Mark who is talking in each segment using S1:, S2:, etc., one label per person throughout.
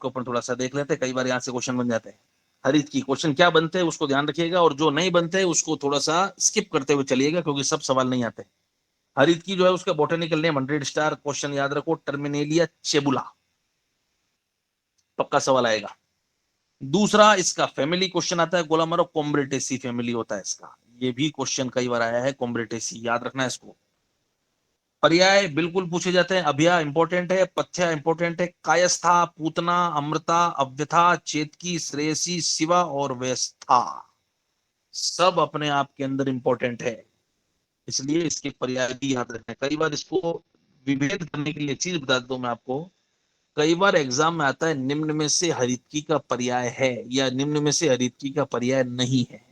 S1: के ऊपर थोड़ा सा देख लेते हैं, कई बार यहाँ से क्वेश्चन बन जाते हैं। हरित की क्वेश्चन क्या बनते हैं उसको ध्यान रखिएगा, और जो नहीं बनते उसको थोड़ा सा स्किप करते हुए चलिएगा, क्योंकि सब सवाल नहीं आते। हरित की जो है उसका बोटेनिकल नेम 100 स्टार, क्वेश्चन याद रखो टर्मिनेलिया चेबुला, पक्का सवाल आएगा। दूसरा इसका फैमिली क्वेश्चन आता है, गोला मारो, कॉम्ब्रेटेसी फैमिली होता है इसका, ये भी क्वेश्चन कई बार आया है, कॉम्ब्रेटेसी याद रखना है इसको। पर्याय बिल्कुल पूछे जाते हैं, अभिया इंपॉर्टेंट है, पथ्या इंपॉर्टेंट है, कायस्था, पूतना, अमृता, अव्यथा, चेतकी, श्रेयसी, शिवा और व्यस्था, सब अपने आप के अंदर इंपॉर्टेंट है, इसलिए इसके पर्याय भी याद रखना है। कई बार इसको विभेद करने के लिए चीज बता दूं मैं आपको, कई बार एग्जाम में आता है निम्न में से हरितकी का पर्याय है या निम्न में से हरितकी का पर्याय नहीं है।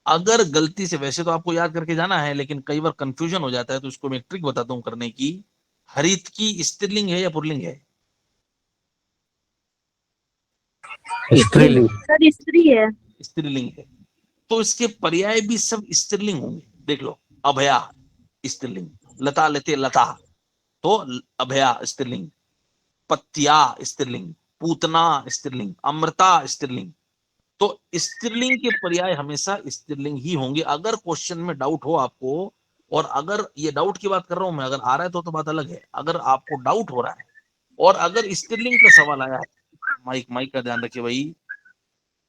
S1: अगर गलती से, वैसे तो आपको याद करके जाना है, लेकिन कई बार कंफ्यूजन हो जाता है, तो इसको मैं ट्रिक बताता हूं करने की। हरितकी स्त्रीलिंग है या पुल्लिंग है?
S2: स्त्रीलिंग।
S3: सर स्त्री है।
S1: स्त्रीलिंग है, तो इसके पर्याय भी सब स्त्रीलिंग होंगे, देख लो। अभया स्त्रीलिंग, लता लते लता, तो अभया स्त्रीलिंग, पत्या स्त्रीलिंग, पूतना स्त्रीलिंग, अमृता स्त्रीलिंग, तो स्त्रीलिंग के पर्याय हमेशा स्त्रीलिंग ही होंगे। अगर क्वेश्चन में डाउट हो आपको, और अगर ये डाउट की बात कर रहा हूं मैं, अगर आ रहा है तो बात अलग है, अगर आपको डाउट हो रहा है और अगर स्त्रीलिंग का सवाल आया है, माइक माइक का ध्यान रखिए भाई,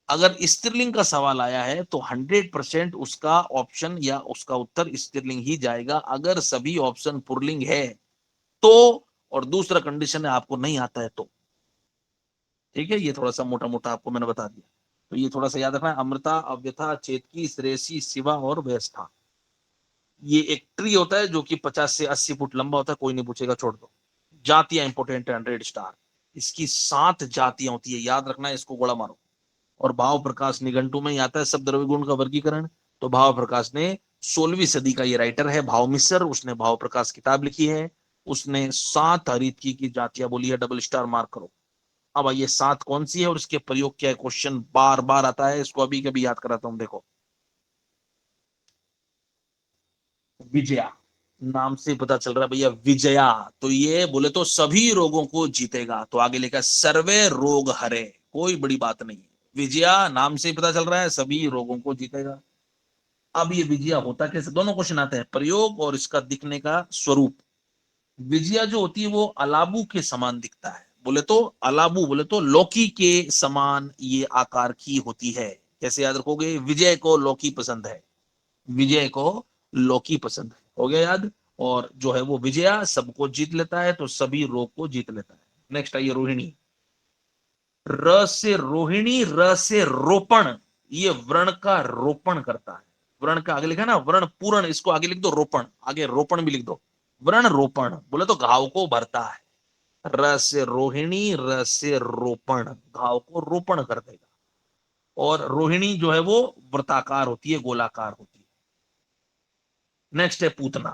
S1: अगर स्त्रीलिंग का सवाल आया है तो 100% उसका ऑप्शन या उसका उत्तर स्त्रीलिंग ही जाएगा। अगर सभी ऑप्शन पुल्लिंग है तो, और दूसरा कंडीशन है आपको नहीं आता है तो, ठीक है। ये थोड़ा सा मोटा मोटा आपको मैंने बता दिया, तो ये थोड़ा सा याद रखना है, अमृता, अव्यथा, चेतकी, श्रेयसी, शिवा और व्यस्था। ये एक ट्री होता है जो कि 50 से 80 फुट लंबा होता है, कोई नहीं पूछेगा, छोड़ दो। जातियां इंपोर्टेंट है, 100 स्टार, इसकी 7 जातियां होती है, याद रखना है, इसको गोला मारो। और भाव प्रकाश निघंटू में ही आता है सब द्रव्य गुण का वर्गीकरण, तो भाव प्रकाश ने 16वीं सदी का ये राइटर है भाव मिश्र, उसने भाव प्रकाश किताब लिखी है, उसने 7 हरितकी की जातियां बोली है, डबल स्टार मार्क करो। अब ये 7 कौन सी है और इसके प्रयोग क्या है, क्वेश्चन बार बार आता है, इसको अभी कभी याद कराता हूं, देखो। विजया, नाम से पता चल रहा है भैया, विजया, तो ये बोले तो सभी रोगों को जीतेगा, तो आगे लिखा सर्वे रोग हरे, कोई बड़ी बात नहीं है, विजया नाम से पता चल रहा है सभी रोगों को जीतेगा। अब ये विजया होता कैसे, दोनों क्वेश्चन आते हैं, प्रयोग और इसका दिखने का स्वरूप। विजया जो होती है वो अलाबू के समान दिखता है, बोले तो अलाबू बोले तो लौकी के समान ये आकार की होती है। कैसे याद रखोगे, विजय को लौकी पसंद है, विजय को लौकी पसंद है, हो गया याद। और जो है वो विजया सबको जीत लेता है, तो सभी रोग को जीत लेता है। नेक्स्ट आइए रोहिणी, र से रोहिणी, र से रोपण, ये व्रण का रोपण करता है। व्रण का आगे लिखा ना, व्रण पूर्ण, इसको आगे लिख दो रोपण, आगे रोपण भी लिख दो, व्रण रोपण बोले तो घाव को भरता है। र से रोहिणी, र से रोपण, घाव को रोपण कर देगा। और रोहिणी जो है वो वृत्ताकार होती है, गोलाकार होती है। नेक्स्ट है पूतना,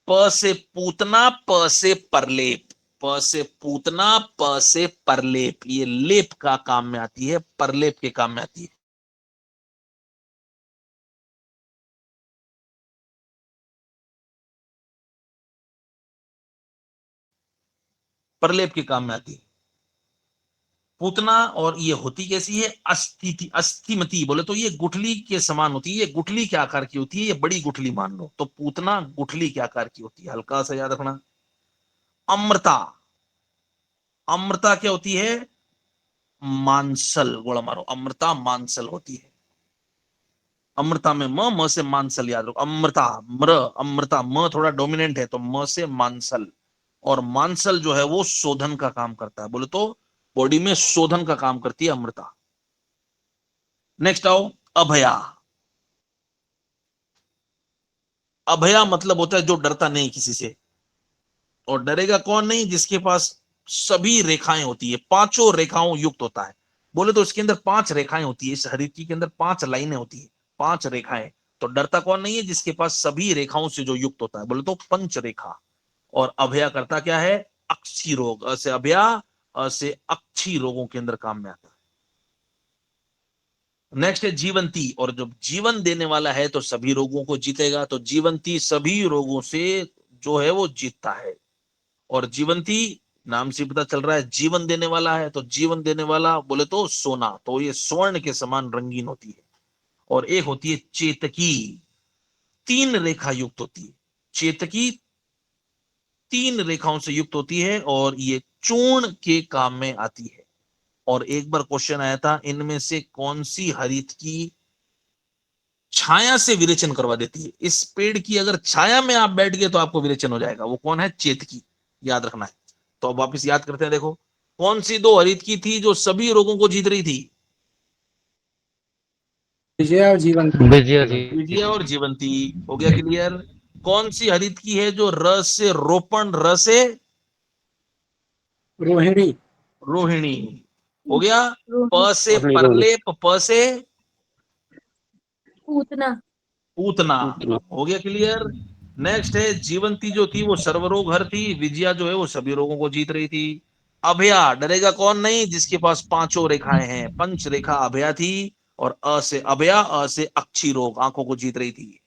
S1: प से पूतना, प से परलेप, प से पूतना, प से परलेप, ये लेप का काम में आती है, परलेप के काम में आती है। परलेप के काम में आती है पूतना। और ये होती कैसी है, अस्थिति, अस्थिमती बोले तो ये गुठली के समान होती है, ये गुठली के आकार की होती है, ये बड़ी गुठली मान लो, तो पूतना गुठली के आकार की होती है, हल्का सा याद रखना। अमृता, अमृता क्या होती है, मांसल, गोला मारो, अमृता मांसल होती है। अमृता में म से मांसल याद रखो, अमृता म्र, अमृता म थोड़ा डोमिनेंट है, तो म से मांसल। और मांसल जो है वो शोधन का काम करता है, बोले तो बॉडी में शोधन का काम करती है अमृता। नेक्स्ट आओ अभया, अभया मतलब होता है जो डरता नहीं किसी से, और डरेगा कौन नहीं, जिसके पास सभी रेखाएं होती है, पांचों रेखाओं युक्त होता है। बोले तो इसके अंदर 5 रेखाएं होती है, इस हरितकी के अंदर 5 लाइनें होती है, 5 रेखाएं। तो डरता कौन नहीं है, जिसके पास सभी रेखाओं से जो युक्त होता है, बोले तो पंच रेखा। और अभया करता क्या है, अक्षी रोग, अ से अभया, अ से अक्षी रोगों के अंदर काम में आता है। नेक्स्ट है जीवंती, और जब जीवन देने वाला है तो सभी रोगों को जीतेगा, तो जीवंती सभी रोगों से जो है वो जीतता है। और जीवंती नाम से पता चल रहा है जीवन देने वाला है, तो जीवन देने वाला बोले तो सोना, तो ये स्वर्ण के समान रंगीन होती है। और एक होती है चेतकी, 3 रेखा युक्त होती है। चेतकी 3 रेखाओं से युक्त होती है और ये चूर्ण के काम में आती है। और एक बार क्वेश्चन आया था, इनमें से कौन सी हरित की छाया से विरेचन करवा देती है? इस पेड़ की अगर छाया में आप बैठ गए तो आपको विरेचन हो जाएगा, वो कौन है? चेतकी, याद रखना है। तो अब वापिस याद करते हैं, देखो कौन सी 2 हरित की थी जो सभी रोगों को जीत रही थी?
S2: विजया और जीवन।
S3: विजय जी।
S1: विजया और जीवंती। हो गया क्लियर? कौन सी हरित की है जो र से रोपण, र से
S2: रोहिणी।
S1: रोहिणी? हो गया। प
S4: रोहिणी।
S1: से
S3: रोहिणी रोहिणी।
S1: परलेप, प से
S4: पूतना।
S1: पूतना। हो गया क्लियर? नेक्स्ट है जीवंती, जो थी वो सर्वरोग हर थी। विजया जो है वो सभी रोगों को जीत रही थी। अभया, डरेगा कौन नहीं जिसके पास 5 रेखाएं हैं, 5 रेखा अभया थी। और अ से अभया, अ से अक्षी रोग, आंखों को जीत रही थी।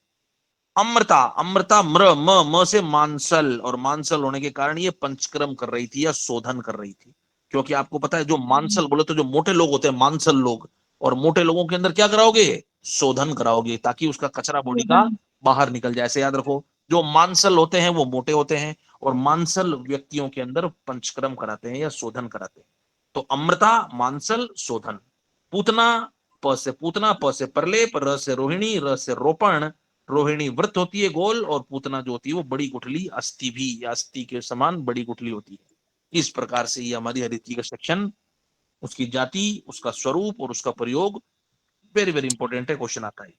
S1: अमृता, अमृता म्र म, म से मांसल, और मांसल होने के कारण ये पंचक्रम कर रही थी या शोधन कर रही थी। क्योंकि आपको पता है जो मांसल बोले तो जो मोटे लोग होते हैं मांसल लोग, और मोटे लोगों के अंदर क्या कराओगे? शोधन कराओगे, ताकि उसका कचरा बॉडी का बाहर निकल जाए। ऐसे याद रखो, जो मांसल होते हैं वो मोटे होते हैं, और मांसल व्यक्तियों के अंदर पंचक्रम कराते हैं या शोधन कराते हैं। तो अमृता, मांसल, शोधन। पूतना, प से पूतना, प से प्रलेप, र से रोहिणी, र से रोपण। रोहिणी वृत्त होती है गोल, और पूतना जो होती है वो बड़ी गुठली, अस्थि भी, या अस्थि के समान बड़ी गुठली होती है। इस प्रकार से ये हमारी हरित का सेक्शन, उसकी जाति, उसका स्वरूप और उसका प्रयोग वेरी वेरी इंपॉर्टेंट है, क्वेश्चन आता है।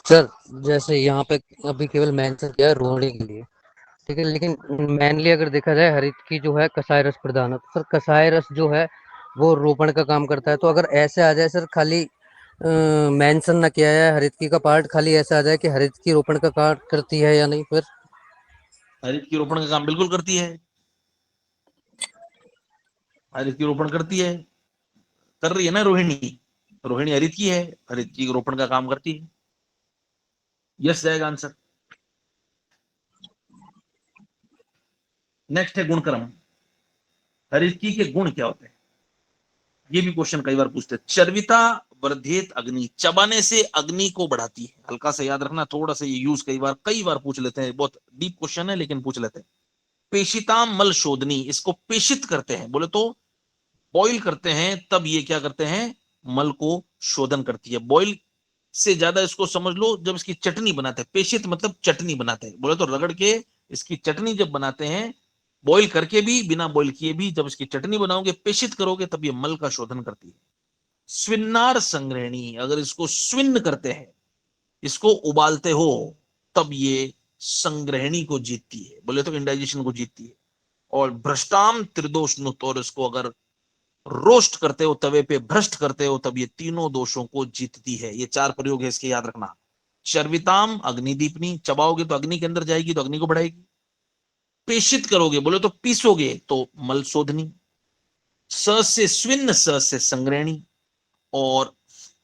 S3: सर जैसे यहाँ पे अभी केवल मेंशन किया है रोहिणी के लिए, ठीक है, लेकिन मेनली अगर देखा जाए हरित की जो है कसाय रस प्रधान है, तो सर कसाय रस जो है वो रोपण का काम करता है। तो अगर ऐसे आ जाए सर, खाली मेंशन ना किया जाए हरित की का पार्ट, खाली ऐसा आ जाए कि हरित की रोपण का कार्य करती है या नहीं, फिर
S1: हरित की रोपण का काम बिल्कुल करती है, हरित की रोपण करती है, कर रही है ना रोहिणी। रोहिणी हरित की है, हरित की रोपण का काम करती है। यस जाएगा आंसर। नेक्स्ट है गुणक्रम। हरित की के गुण क्या होते हैं? ये भी क्वेश्चन कई बार पूछते हैं। चर्विता वर्धित अग्नि, चबाने से अग्नि को बढ़ाती है। हल्का सा याद रखना, थोड़ा सा ये यूज कई बार पूछ लेते हैं, बहुत डीप क्वेश्चन है लेकिन पूछ लेते हैं। पेशिताम मल शोधनी, इसको पेशित करते हैं बोले तो बॉइल करते हैं, तब ये क्या करते हैं? मल को शोधन करती है। बॉइल से ज्यादा इसको समझ लो, जब इसकी चटनी बनाते हैं, पेशित मतलब चटनी बनाते हैं, बोले तो रगड़ के इसकी चटनी जब बनाते हैं, बॉइल करके भी बिना बॉइल किए भी, जब इसकी चटनी बनाओगे, पेशित करोगे, तब ये मल का शोधन करती है। स्विन्नार संग्रहणी, अगर इसको स्विन्न करते हैं, इसको उबालते हो, तब ये संग्रहणी को जीतती है, बोले तो इंडाइजेशन को जीतती है। और भ्रष्टाम त्रिदोष नुत, और इसको अगर रोस्ट करते हो, तवे पे भ्रष्ट करते हो, तब ये तीनों दोषों को जीतती है। ये 4 प्रयोग है इसके, याद रखना। चर्विताम अग्निदीपनी, चबाओगे तो अग्नि के अंदर जाएगी, तो अग्नि को बढ़ाएगी। पेशित करोगे बोले तो पीसोगे, तो मल शोधनी। स से स्विन्न, स से संग्रहणी। और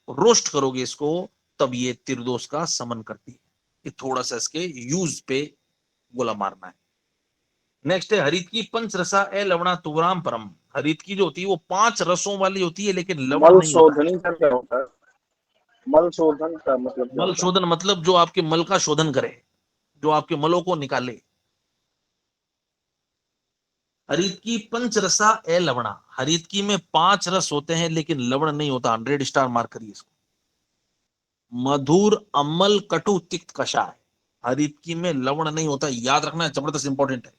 S1: रोस्ट करोगे इसको, तब ये त्रिदोष का समन करती है। ये थोड़ा सा इसके यूज पे गोला मारना है। नेक्स्ट है हरित की पंच रसा ए लवणा तुवराम परम। हरित की जो होती है वो 5 रसों वाली होती है, लेकिन लवण
S2: मल
S1: नहीं होता है।
S2: शोधनी का क्या होता है? मल शोधन का मतलब क्या
S1: मल
S2: होता है?
S1: शोधन मतलब जो आपके मल का शोधन करे, जो आपके मलों को निकाले। हरित की पंच रसा ए लवणा, हरित की में 5 रस होते हैं लेकिन लवण नहीं होता। 100 स्टार मार्क करिए इसको। मधुर, अम्ल, कटु, तिक्त, कषाय। हरित की में लवण नहीं होता, याद रखना है, जबरदस्त इंपॉर्टेंट है।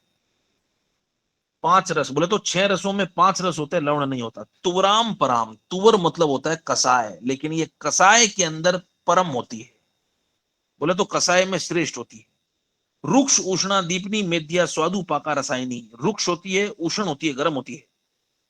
S1: 5 रस बोले तो 6 रसों में 5 रस होते हैं, लवण नहीं होता। तुवराम पराम, तुवर मतलब होता है कसाय, लेकिन ये कसाय के अंदर परम होती है, बोले तो कसाय में श्रेष्ठ होती है। रुक्ष उष्णा दीपनी मेध्या स्वादु पाका रसायनी। रुक्ष होती है, उष्ण होती है, गर्म होती है,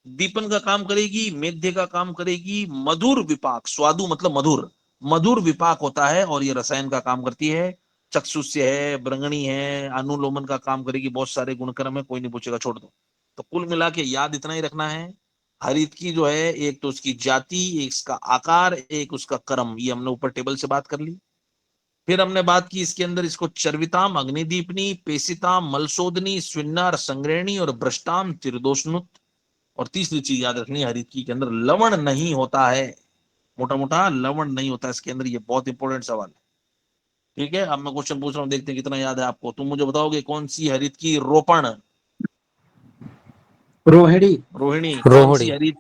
S1: दीपन का काम करेगी, मेध्य का काम करेगी। मधुर विपाक, स्वादु मतलब मधुर, मधुर विपाक होता है, और ये रसायन का काम करती है। चक्षुष्य है, ब्रंगणी है, अनुलोमन का काम करेगी। बहुत सारे गुणक्रम है, कोई नहीं पूछेगा, छोड़ दो। तो कुल मिला के याद इतना ही रखना है। हरित की जो है, एक तो उसकी जाति, एक इसका आकार, एक उसका क्रम, ये हमने ऊपर टेबल से बात कर ली। फिर हमने बात की इसके अंदर, इसको चर्विताम, अग्निदीपनी, पेसिताम, मलशोधनी, स्विन्नार, संग्रहणी और भ्रष्टाम, त्रिदोषनुत। और तीसरी चीज याद रखनी है, हरितकी के अंदर लवण नहीं होता है, मोटा मोटा लवण नहीं होता है इसके अंदर। ये बहुत इंपॉर्टेंट सवाल है। ठीक है, अब मैं क्वेश्चन पूछ रहा हूँ, देखते हैं कितना याद है आपको। तुम मुझे बताओगे कौन सी हरित की रोपण,
S2: रोहिणी।
S1: रोहिणी,
S3: रोहिणी।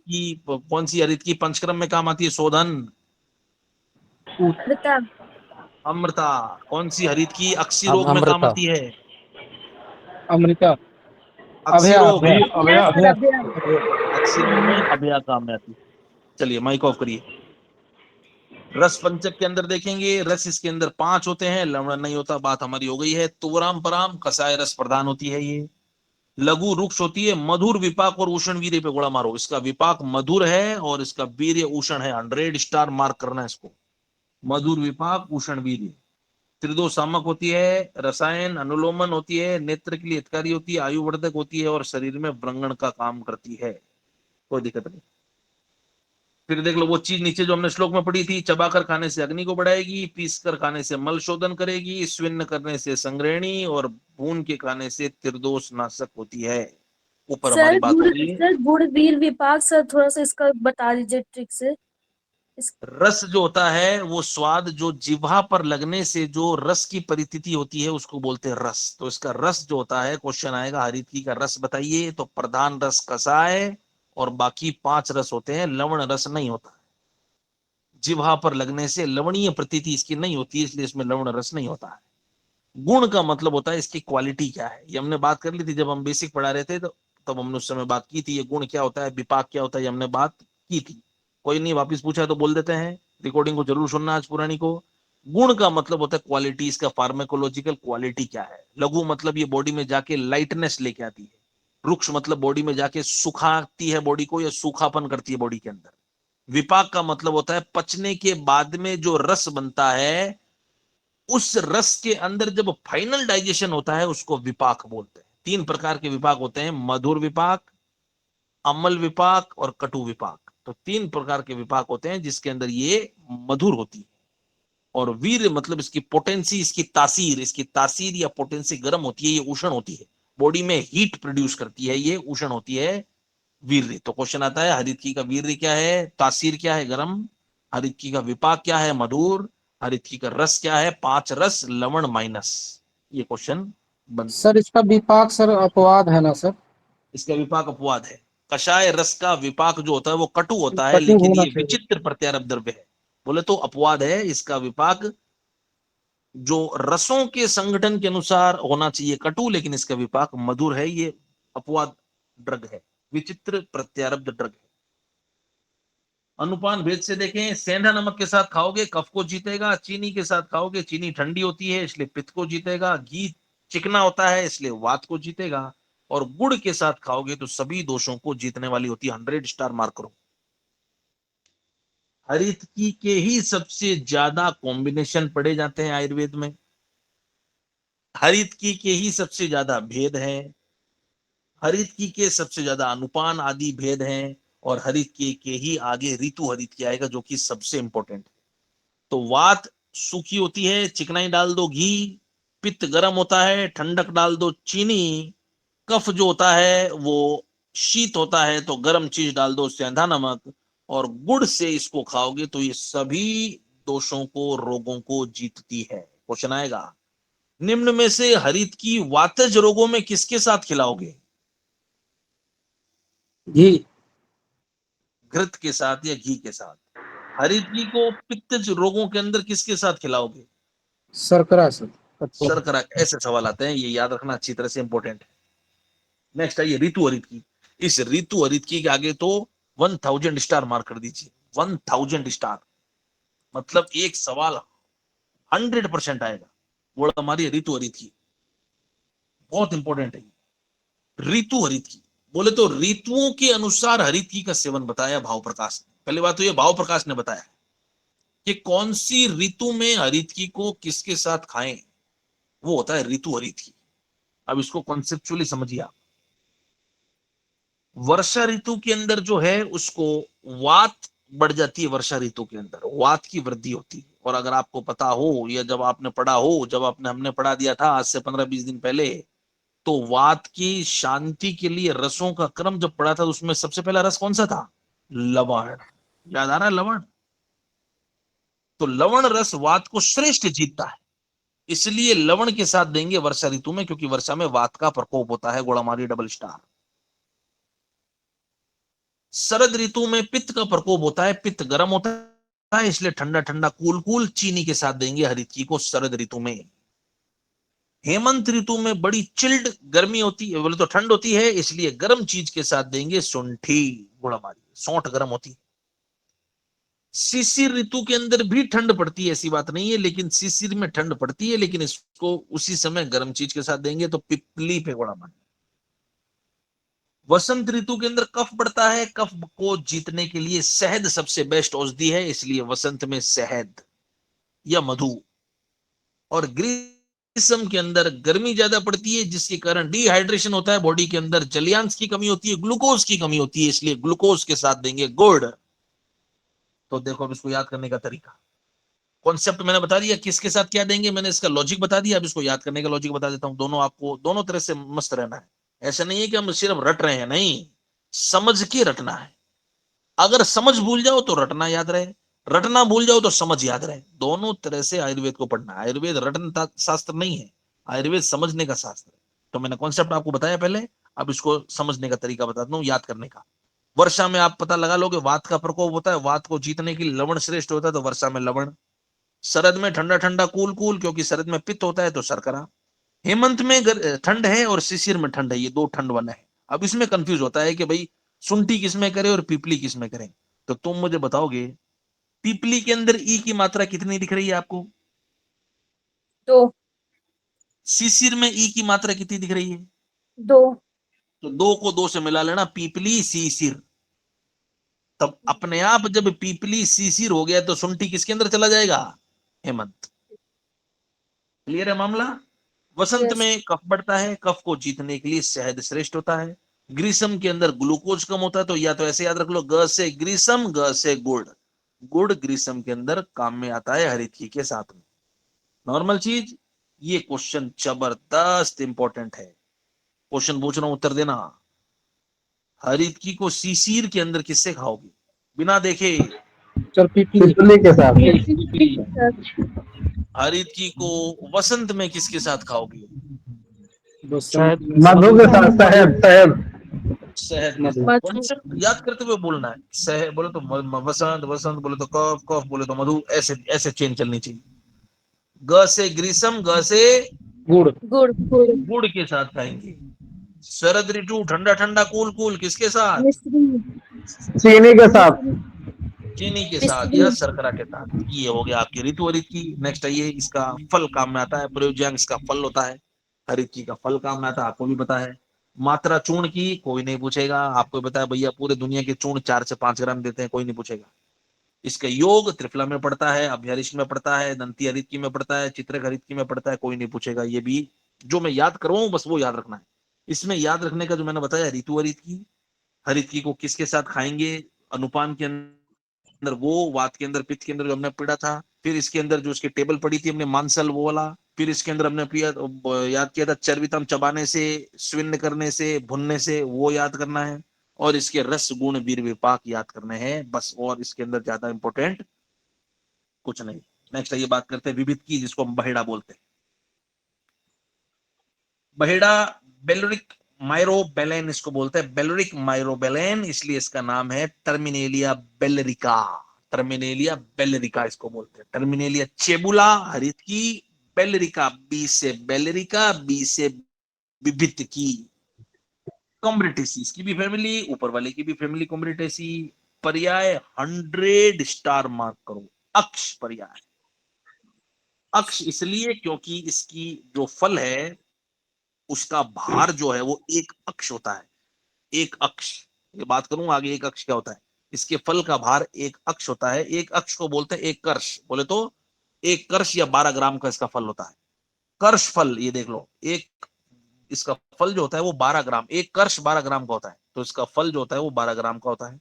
S1: कौन सी हरित की पंचक्रम में काम आती है, शोधन,
S4: अमृता।
S1: अमृता। कौन सी हरित की अक्सी रोग में काम
S3: अमृता।
S1: आती है,
S2: अमृता।
S1: अक्सी
S2: अभया
S1: रोग,
S2: अभया
S4: अभ्या
S2: अभया
S4: सर,
S2: अभया।
S4: अभ्या।
S1: अक्सी रोग में अभया काम में आती है। चलिए माइक ऑफ करिए। रस पंचक के अंदर देखेंगे, रस इसके अंदर 5 होते हैं, लवण नहीं होता, बात हमारी हो गई है। तुवराम पराम कसाय रस प्रधान होती है ये। लघु रुक्ष होती है, मधुर विपाक और उष्ण वीर्य पे गोला मारो। इसका विपाक मधुर है और इसका वीर्य उष्ण है, 100 स्टार मार्क करना है इसको। मधुर विपाक उष्ण वीर्य। त्रिदोष सामक होती है, रसायन अनुलोमन होती है, नेत्र के लिए हितकारी होती है, आयुवर्धक होती है और शरीर में व्रणगण का काम करती है। कोई दिक्कत नहीं। फिर देख लो वो चीज नीचे जो हमने श्लोक में पढ़ी थी, चबाकर खाने से अग्नि को बढ़ाएगी, पीस कर खाने से मल शोधन करेगी, स्विन्न करने से संग्रहणी और भून के खाने से त्रिदोष नाशक होती है। ऊपर हमारी
S4: सर
S1: बात हो
S4: गुड़,
S1: गई है।
S4: सर गुड़ वीर विपाक, सर थोड़ा सा इसका बता दीजिए ट्रिक से।
S1: रस जो होता है वो स्वाद जो जिह्वा पर लगने से जो रस की परिस्थिति होती है उसको बोलते हैं रस। तो इसका रस जो होता है, क्वेश्चन आएगा हरितकी का रस बताइए, तो प्रधान रस कसाय और बाकी 5 रस होते हैं, लवण रस नहीं होता। जिह्वा पर लगने से लवणीय प्रतीति इसकी नहीं होती, इसलिए इसमें लवण रस नहीं होता है। गुण का मतलब होता है इसकी क्वालिटी क्या है, ये हमने बात कर ली थी जब हम बेसिक पढ़ा रहे थे, तो तब हमने उस समय बात की थी, ये गुण क्या होता है, विपाक क्या होता है, ये हमने बात की थी। कोई नहीं, वापिस पूछा तो बोल देते हैं, रिकॉर्डिंग को जरूर सुनना आज पुरानी को। गुण का मतलब होता है क्वालिटी, इसका फार्मेकोलॉजिकल क्वालिटी क्या है। लघु मतलब ये बॉडी में जाके लाइटनेस लेके आती है। रुक्ष मतलब बॉडी में जाके सुखाती है बॉडी को, या सूखापन करती है बॉडी के अंदर। विपाक का मतलब होता है पचने के बाद में जो रस बनता है, उस रस के अंदर जब फाइनल डाइजेशन होता है उसको विपाक बोलते हैं। 3 प्रकार के विपाक होते हैं, मधुर विपाक, अम्ल विपाक और कटु विपाक। तो 3 प्रकार के विपाक होते हैं जिसके अंदर ये मधुर होती है। और वीर मतलब इसकी पोटेंसी, इसकी तासीर या पोटेंसी गर्म होती है, ये उष्ण होती है, बॉडी में हीट प्रोड्यूस करती है, ये उष्ण होती है वीर्य। तो क्वेश्चन आता है हरितकी का वीर्य क्या है, तासीर क्या है गर्म, हरितकी का विपाक क्या है मधुर, हरितकी का रस क्या है 5 रस लवण माइनस। ये क्वेश्चन बन,
S2: सर इसका विपाक सर अपवाद है ना सर?
S1: इसका विपाक अपवाद है। कषाय रस का विपाक जो होता है वो कटु होता है,
S2: कटु
S1: लेकिन
S2: होना
S1: ये
S2: चाहिए।
S1: विचित्र प्रत्यारोप द्रव्य है, बोले तो अपवाद है। इसका विपाक जो रसों के संगठन के अनुसार होना चाहिए कटु, लेकिन इसका विपाक मधुर है, ये अपवाद ड्रग है, विचित्र प्रत्यारब्ध ड्रग है। अनुपान भेद से देखें, सेंधा नमक के साथ खाओगे कफ को जीतेगा, चीनी के साथ खाओगे चीनी ठंडी होती है इसलिए पित्त को जीतेगा, घी चिकना होता है इसलिए वात को जीतेगा, और गुड़ के साथ खाओगे तो सभी दोषों को जीतने वाली होती है। 100 स्टार मार्क करो। हरितकी के ही सबसे ज्यादा कॉम्बिनेशन पढ़े जाते हैं आयुर्वेद में, हरितकी के ही सबसे ज्यादा भेद हैं, हरितकी के सबसे ज्यादा अनुपान आदि भेद हैं, और हरितकी के ही आगे ऋतु हरितकी आएगा जो कि सबसे इंपॉर्टेंट है। तो वात सूखी होती है, चिकनाई डाल दो घी, पित्त गर्म होता है, ठंडक डाल दो चीनी, कफ जो होता है वो शीत होता है तो गर्म चीज डाल दो सेंधा नमक, और गुड़ से इसको खाओगे तो ये सभी दोषों को रोगों को जीतती है। क्वेश्चन आएगा, निम्न में से हरित की वातज रोगों में किसके साथ खिलाओगे,
S2: घी।
S1: घृत के साथ या घी के साथ। हरित घी को पित्तज रोगों के अंदर किसके साथ खिलाओगे,
S2: शर्करा सर।
S1: शर्करा। ऐसे सवाल आते हैं, ये याद रखना अच्छी तरह से इंपॉर्टेंट है। नेक्स्ट आइए ऋतु हरित की। इस ऋतु हरित की के आगे तो 1000 स्टार मार्क कर दीजिए। 1000 स्टार मतलब एक सवाल 100% आएगा, वो हमारी ऋतु हरित की, बहुत इंपॉर्टेंट है। ऋतु हरित की बोले तो ऋतुओं के अनुसार हरित की का सेवन बताया भाव प्रकाश ने। पहली बात तो ये भाव प्रकाश ने बताया कि कौन सी ऋतु में हरित की को किसके साथ खाएं, वो होता है ऋतु हरित की। अब इसको कॉन्सेप्चुअली समझिए आप। वर्षा ऋतु के अंदर जो है उसको वात बढ़ जाती है वर्षा ऋतु के अंदर, वात की वृद्धि होती है। और अगर आपको पता हो या जब आपने पढ़ा हो, जब हमने पढ़ा दिया था आज से 15-20 दिन पहले, तो वात की शांति के लिए रसों का क्रम जब पढ़ा था, उसमें सबसे पहला रस कौन सा था? लवण। याद आ रहा है लवण? तो लवण रस वात को श्रेष्ठ जीतता है, इसलिए लवण के साथ देंगे वर्षा ऋतु में, क्योंकि वर्षा में वात का प्रकोप होता है। गोड़ामारी डबल स्टार। शरद ऋतु में पित्त का प्रकोप होता है, पित्त गर्म होता है, इसलिए ठंडा ठंडा कूल कूल चीनी के साथ देंगे हरितकी को शरद ऋतु में। हेमंत ऋतु में बड़ी चिल्ड गर्मी होती है, बोले तो ठंड होती है, इसलिए गर्म चीज के साथ देंगे सुंठी। गुड़ामारी सौंठ गर्म होती है। शिशिर ऋतु के अंदर भी ठंड पड़ती है, ऐसी बात नहीं है, लेकिन शिशिर में ठंड पड़ती है, लेकिन इसको उसी समय गर्म चीज के साथ देंगे, तो पिपली पे गुड़ामारी। वसंत ऋतु के अंदर कफ बढ़ता है, कफ को जीतने के लिए शहद सबसे बेस्ट औषधि है, इसलिए वसंत में शहद या मधु। और ग्रीष्म के अंदर गर्मी ज्यादा पड़ती है, जिसके कारण डिहाइड्रेशन होता है बॉडी के अंदर, जलियांश की कमी होती है, ग्लूकोज की कमी होती है, इसलिए ग्लूकोज के साथ देंगे गुड़। तो देखो अब इसको याद करने का तरीका, कॉन्सेप्ट मैंने बता दिया, किसके साथ क्या देंगे मैंने इसका लॉजिक बता दिया। अब इसको याद करने का लॉजिक बता देता हूं। दोनों आपको दोनों तरह से मस्त रहना है। ऐसा नहीं है कि हम सिर्फ रट रहे हैं, नहीं, समझ के रटना है। अगर समझ भूल जाओ तो रटना याद रहे, रटना भूल जाओ तो समझ याद रहे। दोनों तरह से आयुर्वेद को पढ़ना है। आयुर्वेद रटन शास्त्र नहीं है, आयुर्वेद समझने का शास्त्र है। तो मैंने कॉन्सेप्ट आपको बताया पहले, अब इसको समझने का तरीका बताता हूँ, याद करने का। वर्षा में आप पता लगा लोगे, वात का प्रकोप होता है, वात को जीतने के लिए लवण श्रेष्ठ होता है, तो वर्षा में लवण। शरद में ठंडा ठंडा कूल कूल, क्योंकि शरद में पित्त होता है, तो शर्करा। हेमंत में ठंड है और शिशिर में ठंड है, ये दो ठंड वाला है। अब इसमें कंफ्यूज होता है कि भाई शुंठी किसमें करें और पीपली किसमें करें। तो तुम मुझे बताओगे पीपली के अंदर ई की मात्रा कितनी दिख रही है आपको?
S4: 2
S1: शिशिर में ई की मात्रा कितनी दिख रही है?
S4: 2
S1: तो 2 को 2 से मिला लेना, पीपली शिशिर। तब अपने आप जब पीपली शिशिर हो गया तो शुंठी किसके अंदर चला जाएगा? हेमंत। क्लियर है मामला? वसंत
S4: यस
S1: में कफ बढ़ता है, कफ को जीतने के लिए शहद श्रेष्ठ होता है। ग्रीष्म के अंदर ग्लूकोज कम होता है, तो या तो ऐसे याद रख लो, ग से ग्रीष्म, ग से गुड़। गुड़ ग्रीष्म के अंदर काम में आता है हरितकी के साथ में। नॉर्मल चीज। ये क्वेश्चन जबरदस्त इंपॉर्टेंट है। क्वेश्चन पूछ रहा हूं, उत्तर देना। हरितकी को शिशिर के अंदर किससे खाओगे बिना देखे?
S2: चल पिपली के साथ।
S1: पीपली। हरितकी को वसंत में किसके साथ खाओगे?
S2: मधु के साथ, शहद शहद।
S1: शहद के साथ।
S4: मधु
S1: कॉन्सेप्ट याद करते हुए बोलना है। शहद बोले तो वसंत, वसंत बोले तो कफ, कफ बोले तो मधु, ऐसे ऐसे चेन चलनी चाहिए। ग से ग्रीष्म, ग से
S2: गुड़।
S4: गुड़
S1: गुड़ के साथ खाएंगे। शरद ऋतु ठंडा ठंडा कूल कूल किसके साथ?
S4: मिश्री
S2: चीनी के साथ।
S1: चीनी के साथ
S4: मिश्री
S1: या शर्करा के साथ। ये हो गया आपकी ऋतु हरित की। नेक्स्ट आइए, इसका फल काम में आता है, प्रयोज्यांश का फल होता है। हरित की का फल काम में आता है, आपको भी पता है। मात्रा चूर्ण की कोई नहीं पूछेगा, आपको बताया भैया पूरे दुनिया के चूर्ण 4 से 5 ग्राम देते हैं, कोई नहीं पूछेगा। इसका योग त्रिफला में पड़ता है, अभ्यरिष्ट में पड़ता है, दंती हरित की में पड़ता है, चित्रक हरित की में पड़ता है, कोई नहीं पूछेगा। ये भी जो मैं याद करवाऊं बस वो याद रखना है। इसमें याद रखने का जो मैंने बताया, ऋतु हरित की, हरित की को किसके साथ खाएंगे? अनुपान के अंदर वो, वात के अंदर, पित्त के अंदर जो हमने पढ़ा था। फिर इसके अंदर जो उसकी टेबल पड़ी थी हमने, मांसल वो वाला। फिर इसके अंदर हमने याद किया था, चर्वितम चबाने से, स्विन्न करने से, भुनने से, वो याद करना है। और इसके रस गुण वीर विपाक याद करने हैं बस, और इसके अंदर ज्यादा इंपॉर्टेंट कुछ नहीं। नेक्स्ट ये बात करते हैं विविध की, जिसको हम बहेड़ा बोलते हैं। बहेड़ा बेलोरिक माइरोबेलेन इसको बोलते हैं, बेलोरिक माइरोबेलेन, इसलिए इसका नाम है टर्मिनेलिया बेलरिका। टर्मिनेलिया बेलरिका इसको बोलते हैं। टर्मिनेलिया चेबुला हरित की, बेलरिका बी से बेलरिका, बी से विभित की। कॉम्ब्रिटेसी इसकी भी फैमिली, ऊपर वाले की भी फैमिली कॉम्ब्रिटेसी। पर्याय 100 स्टार मार्क करो। अक्ष पर्याय, अक्ष इसलिए क्योंकि इसकी जो फल है उसका भार जो है वो एक अक्ष होता है। एक अक्ष, ये बात करूं आगे, एक अक्ष क्या होता है। इसके फल का भार एक अक्ष होता है। एक अक्ष को बोलते हैं एक कर्ष, बोले तो एक कर्ष या 12 ग्राम का इसका फल होता है। कर्ष फल, ये देख लो, एक इसका फल जो होता है वो 12 ग्राम, एक कर्ष 12 ग्राम का होता है, तो इसका फल जो होता है वो 12 ग्राम का होता है।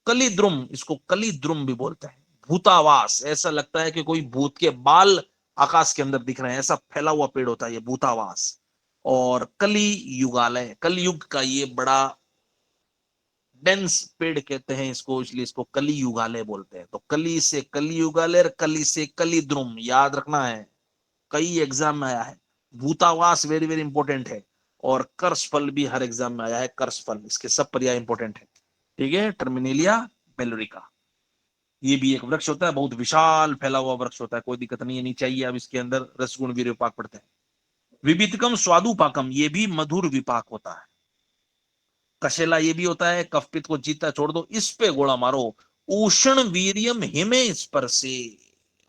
S1: कलिद्रुम, इसको कलिद्रुम भी बोलते हैं। भूतावास, ऐसा लगता है कि कोई भूत के बाल आकाश के अंदर दिख रहे हैं, ऐसा फैला हुआ पेड़ होता है ये भूतावास। और कली युगालय, कलयुग का ये बड़ा डेंस पेड़ कहते हैं इसको, इसलिए इसको कली युगालय बोलते हैं। तो कली से कली युगालय और कली से कलिद्रुम, याद रखना है, कई एग्जाम में आया है। भूतावास वेरी वेरी इंपॉर्टेंट है। और कर्स फल भी हर एग्जाम में आया है, कर्स फल, इसके सब पर्याय इंपॉर्टेंट है। ठीक है, टर्मिनेलिया बेलोरिका, ये भी एक वृक्ष होता है, बहुत विशाल फैला हुआ वृक्ष होता है, कोई दिक्कत नहीं है, नहीं चाहिए। अब इसके अंदर रसगुण वीर्य विपाक पढ़ते हैं। विबितकम स्वादुपाकम, ये भी मधुर विपाक होता है। कशेला ये भी होता है, कफपित को जीता छोड़ दो, इस पे गोला मारो। उष्ण वीर्यम हिमे स्पर्शे,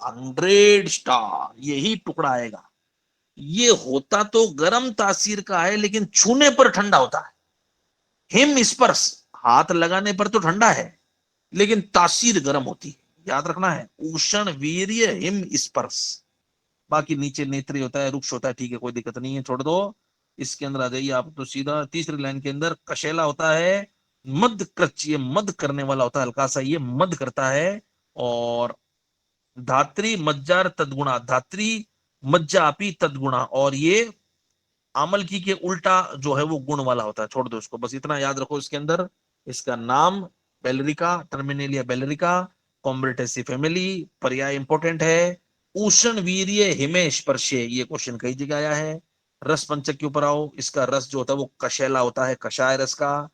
S1: 100 स्टार, यही टुकड़ा आएगा। ये होता तो गर्म तासीर का है, लेकिन छूने पर ठंडा होता है। हिम स्पर्श, हाथ लगाने पर तो ठंडा है, लेकिन तासीर गर्म होती है, याद रखना है। उष्ण वीर्य हिम स्पर्श। बाकी नीचे नेत्री होता है, रुक्ष होता है, ठीक है, कोई दिक्कत नहीं है, छोड़ दो। इसके अंदर आ जाइए आप तो सीधा तीसरी लाइन के अंदर। कशेला होता है मद कृच, ये मद करने वाला होता है, हल्का सा ये मद करता है। और धात्री मज्जार तदगुणा, धात्री मज्जा अपी तदगुणा, और ये आमलकी के उल्टा जो है वो गुण वाला होता है, छोड़ दो इसको, बस इतना याद रखो इसके अंदर। इसका नाम बेलरिका, टर्मिनेलिया बेलरिका, कॉम्ब्रेटेसी फैमिली, पर्याय इंपॉर्टेंट है। उष्ण वीर्य हिमे स्पर्शे, ये क्वेश्चन कई जगह आया है। रस पंचक के ऊपर आओ, इसका रस जो होता है वो कशैला होता है, कषाय रस का।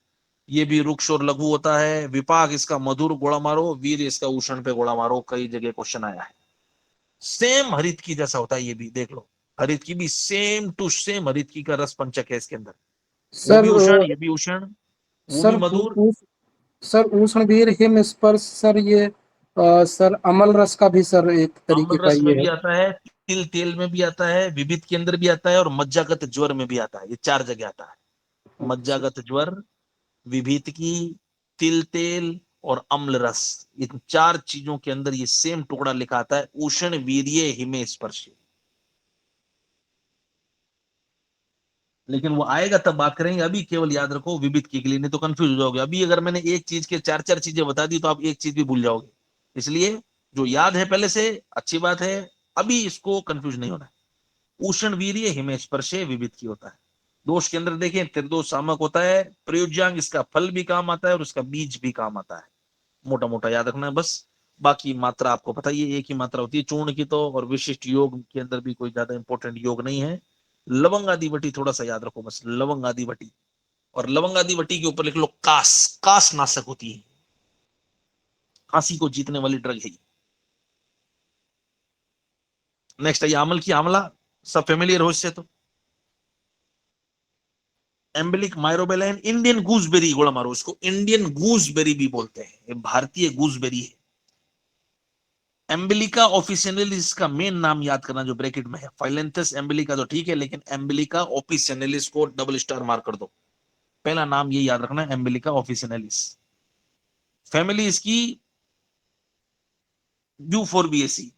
S1: ये भी रुक्ष और लघु होता है। विपाक इसका मधुर, गोला मारो। वीर इसका उष्ण पे गोला मारो, कई जगह क्वेश्चन आया है। सेम हरित की जैसा होता है, ये भी देख लो, हरित की भी सेम टू सेम हरित की का रस पंचक है इसके अंदर। वो
S5: सर
S1: भी उष्ण, ये भी उष्ण, वो भी
S5: सर
S1: मधुर।
S5: सर उष्णवीर हिम स्पर्श सर, ये सर अमल रस का भी सर एक तरीके
S1: अम्ल
S5: का
S1: रस में
S5: ये
S1: भी
S5: है।
S1: आता है, तिल तेल में भी आता है, विभित के अंदर भी आता है, और मज्जागत ज्वर में भी आता है, ये 4 जगह आता है।
S5: अच्छा।
S1: मज्जागत ज्वर, विभीत की, तिल तेल और अम्ल रस, इन 4 चीजों के अंदर ये सेम टुकड़ा लिखा आता है, उष्ण वीर्य हिमे स्पर्श। लेकिन वो आएगा तब बात करेंगे, अभी केवल याद रखो विभित की के लिए, नहीं तो कंफ्यूज हो जाओगे। अभी अगर मैंने एक चीज के 4 4 चीजें बता दी तो आप एक चीज भी भूल जाओगे। इसलिए जो याद है पहले से अच्छी बात है, अभी इसको कंफ्यूज नहीं होना है। उष्ण वीर्य हिमे स्पर्शे विभित की होता है। दोष के अंदर देखें, त्रिदोष सामक होता है। प्रयोज्यांग, इसका फल भी काम आता है और उसका बीज भी काम आता है। मोटा मोटा याद रखना है बस। बाकी मात्रा आपको पता ही है, एक ही मात्रा होती है चूर्ण की तो, और विशिष्ट योग के अंदर भी कोई ज्यादा इंपॉर्टेंट योग नहीं है। लवंग आदि वटी थोड़ा सा याद रखो बस, लवंग आदि वटी। और लवंग आदि वटी के ऊपर लिख लो कास, कास नाशक होती है, खांसी को जीतने वाली ड्रग है। नेक्स्ट है आमल की, आंवला, सब फेमिलियर हो इससे तो। एम्बेलिक माइरोबेलाइन, इंडियन गूसबेरी, गोला मारो इसको, इंडियन गूसबेरी भी बोलते हैं, ये भारतीय गूसबेरी है। एम्बेलिका ऑफिशियनलिस का मेन नाम याद करना जो ब्रैकेट में है, फाइलेंथस एम्बेलिका तो ठीक है, लेकिन एम्बेलिका ऑफिशियनलिस को डबल स्टार मार्क कर दो। पहला नाम ये याद रखना, एम्बेलिका ऑफिशियनलिस। फैमिली इसकी यूफोरबिएसी।